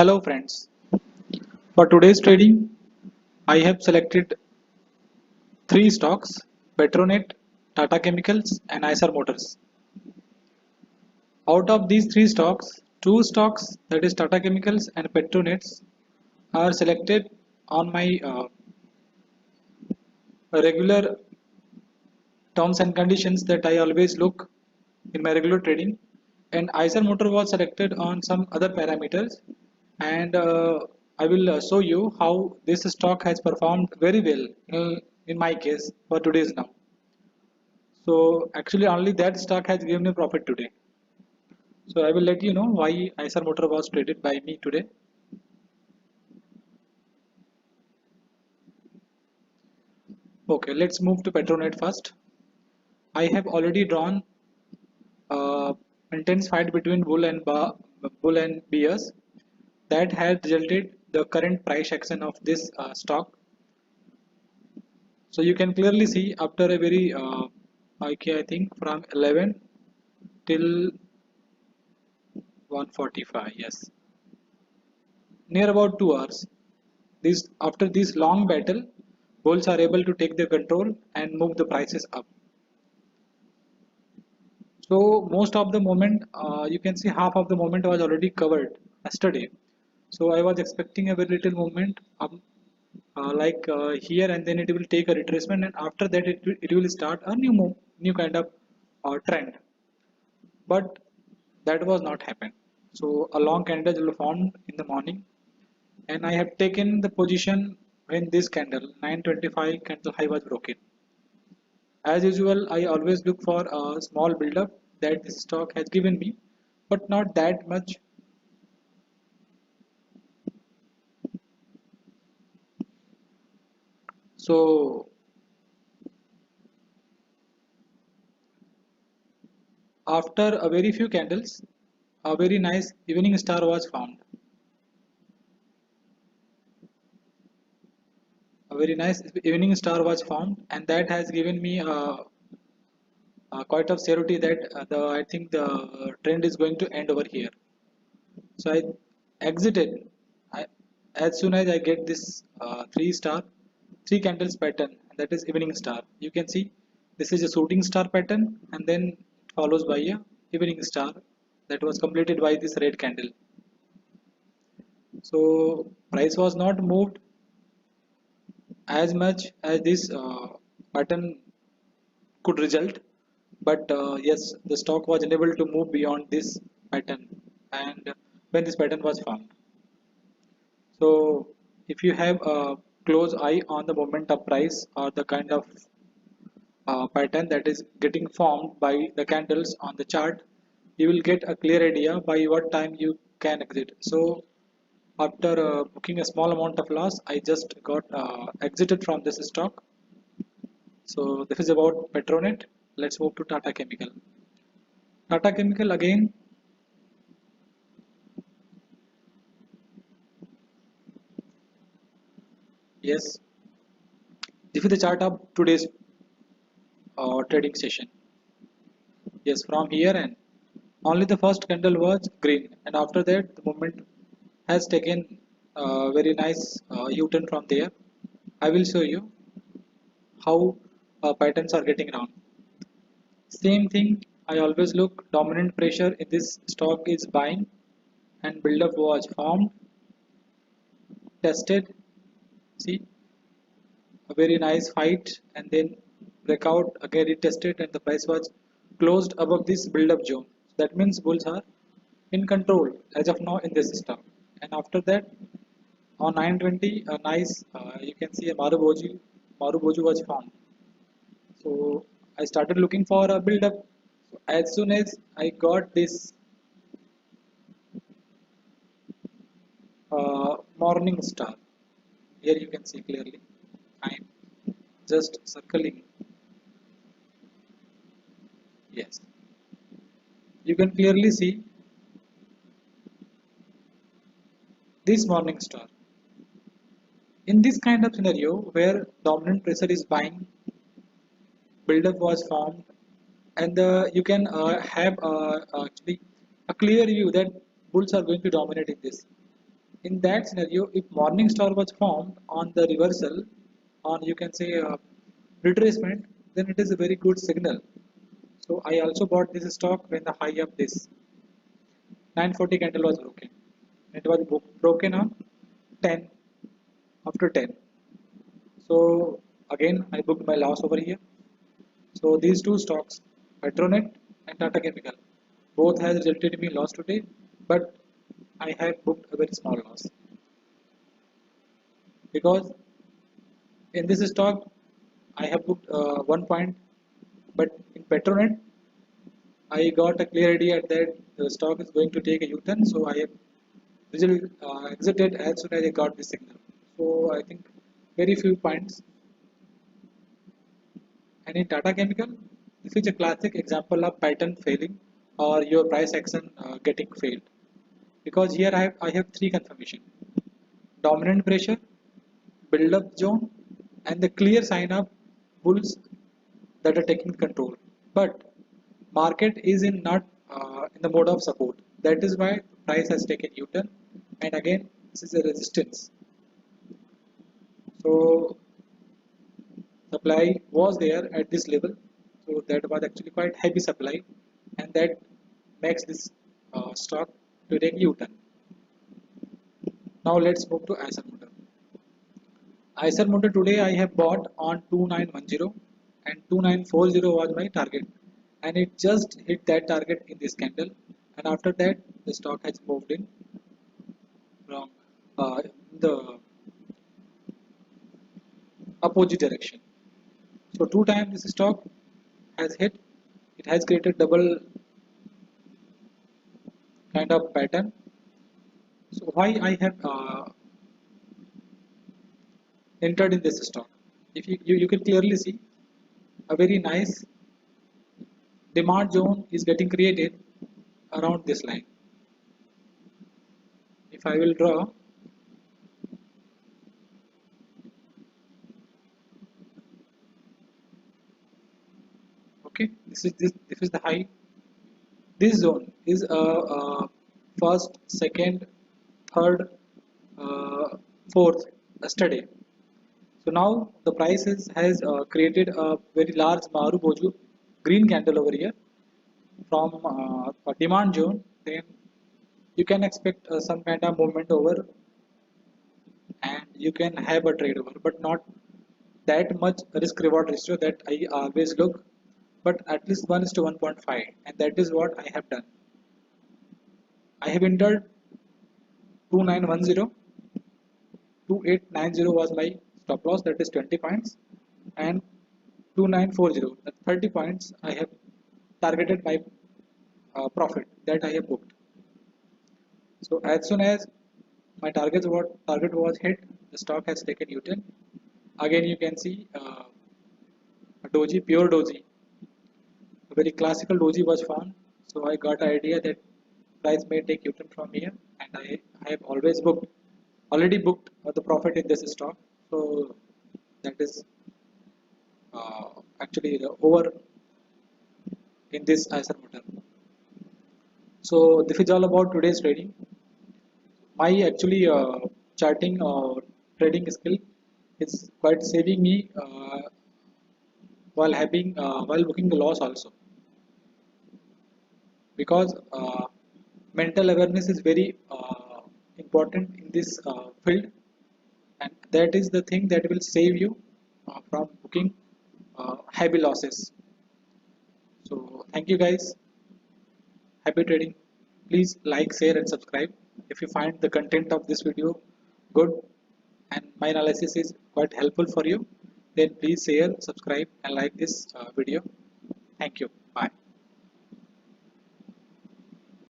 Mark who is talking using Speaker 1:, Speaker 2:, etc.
Speaker 1: Hello friends, for today's trading I have selected three stocks: Petronet, Tata Chemicals and Eicher Motors. Out of these three stocks, two stocks, that is Tata Chemicals and Petronets, are selected on my regular terms and conditions that I always look in my regular trading, and Eicher Motor was selected on some other parameters, and I will show you how this stock has performed very well in my case for today's now. So actually only that stock has given me profit today. So I will let you know why Eicher Motor was traded by me today. Okay, let's move to Petronet first. I have already drawn intense fight between bull and bears that had resulted the current price action of this stock. So you can clearly see after a very okay, I think from 11 till 145, yes, near about 2 hours. This after this long battle, bulls are able to take the control and move the prices up. So most of the moment, you can see half of the moment was already covered yesterday. So I was expecting a very little movement up, here, and then it will take a retracement, and after that it will start a new kind of trend. But that was not happened. So a long candle will formed in the morning, and I have taken the position when this candle 925 candle high was broken. As usual, I always look for a small build-up that this stock has given me, but not that much. So after a very few candles, a very nice evening star was found. A very nice evening star was found, and that has given me quite of certainty that I think the trend is going to end over here. So I exited I, as soon as I get this three candles pattern, and that is evening star. You can see this is a shooting star pattern, and then it follows by a evening star that was completed by this red candle. So price was not moved as much as this pattern could result, but yes, the stock was unable to move beyond this pattern, and when this pattern was found. So if you have a close eye on the movement of price or the kind of pattern that is getting formed by the candles on the chart, you will get a clear idea by what time you can exit. So after booking a small amount of loss, I just got exited from this stock. So this is about Petronet. Let's move to Tata Chemical. Tata Chemical again. Yes, this is the chart of today's trading session. Yes, from here, and only the first candle was green, and after that the movement has taken a very nice U-turn from there. I will show you how patterns are getting around. Same thing, I always look dominant pressure in this stock is buying, and build-up was formed, tested, see, a very nice fight, and then breakout again retested, and the price was closed above this build-up zone. That means bulls are in control as of now in this system. And after that, on 920, a nice you can see a Maruboju was found. So I started looking for a build-up. So as soon as I got this morning star, here you can see clearly. I'm just circling. Yes, you can clearly see this morning star. In this kind of scenario where dominant pressure is buying, buildup was formed, and you can have actually a clear view that bulls are going to dominate in this. In that scenario, if morning star was formed on the reversal, on you can say retracement, then it is a very good signal. So I also bought this stock when the high of this 940 candle was broken. It was broken on 10 after 10. So again, I booked my loss over here. So these two stocks, Petronet and Tata Chemical, both has resulted in me loss today, but I have booked a very small loss because in this stock I have booked 1 point, but in Petronet I got a clear idea that the stock is going to take a U-turn, so I have exited as soon as I got the signal. So I think very few points. And in Tata Chemical, this is a classic example of pattern failing or your price action getting failed. Because here I have three confirmation: dominant pressure, build up zone, and the clear sign of bulls that are taking control. But market is in not in the mode of support. That is why price has taken U-turn, and again this is a resistance. So supply was there at this level, so that was actually quite heavy supply, and that makes this stock to take U-turn. Now let's move to Eiser Motor. Eiser Motor today I have bought on 2910 and 2940 was my target, and it just hit that target in this candle, and after that the stock has moved in wrong the opposite direction. So two times this stock has hit, it has created double kind of pattern. So why I have entered in this stock? If you can clearly see a very nice demand zone is getting created around this line. If I will draw, okay, this is the high. This zone is first, second, third, fourth yesterday. So now the price has created a very large Maruboju green candle over here from a demand zone. Then you can expect some kind of movement over, and you can have a trade over, but not that much risk reward ratio that I always look, but at least 1 is to 1.5, and that is what I have done. I have entered 2910, 2890 was my stop loss, that is 20 points, and 2940, that 30 points I have targeted my profit that I have booked. So as soon as my target was hit, the stock has taken U-turn. Again, you can see a doji, pure doji, a very classical doji was found. So I got an idea that price may take U-turn from here, and I have already booked the profit in this stock. So that is actually the over in this Eiser Motor. So this is all about today's trading. My actually charting or trading skill is quite saving me while booking the loss also, because mental awareness is very important in this field, and that is the thing that will save you from booking heavy losses. So thank you guys, happy trading. Please like, share and subscribe if you find the content of this video good and my analysis is quite helpful for you. Then please share, subscribe and like this video. Thank you.